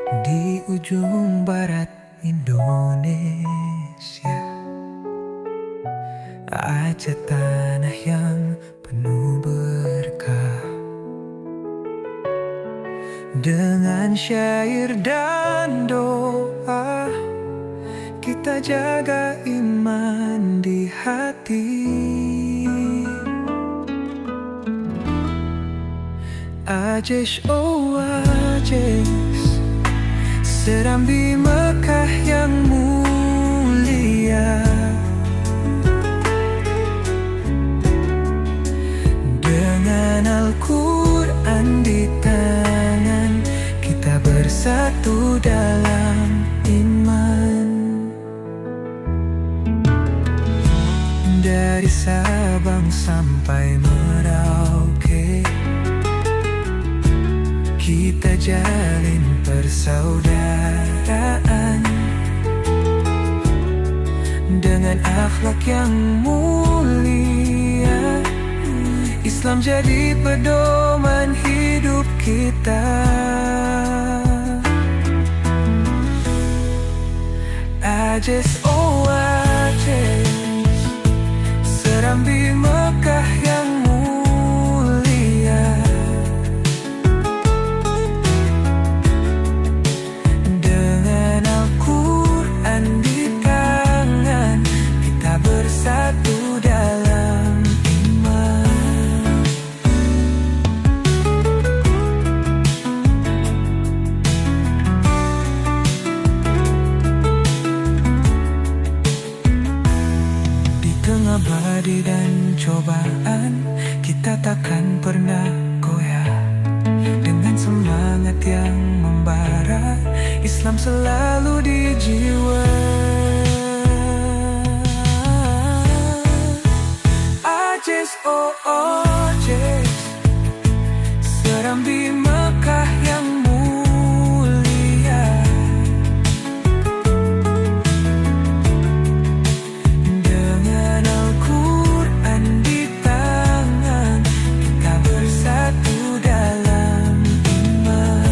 Di ujung barat Indonesia, Aceh tanah yang penuh berkah. Dengan syair dan doa, kita jaga iman di hati. Aceh, oh Aceh, Serambi Mekah yang mulia. Dengan Al-Quran di tangan, kita bersatu dalam iman. Dari Sabang sampai Merauke, kita jalin persaudaraan. Dengan akhlak yang mulia, Islam jadi pedoman hidup kita. Aceh, oh Aceh, Serambi Mekah yang mulia. Dengan Al-Quran di tangan, kita bersatu dalam iman. Di tengah badai dan cobaan, kita takkan pernah goyah. Dengan semangat yang membara, Islam selalu di jiwa. Aceh, oh Aceh, Serambi Mekah yang mulia. Dengan Al-Quran di tangan, kita bersatu dalam iman.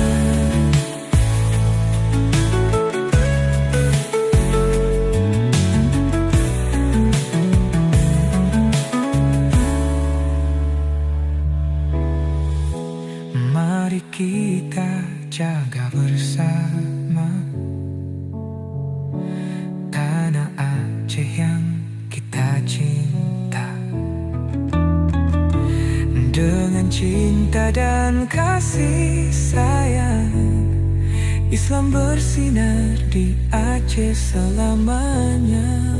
Mari kita jaga bersama tanah Aceh yang kita cinta. Dengan cinta dan kasih sayang, Islam bersinar di Aceh selamanya.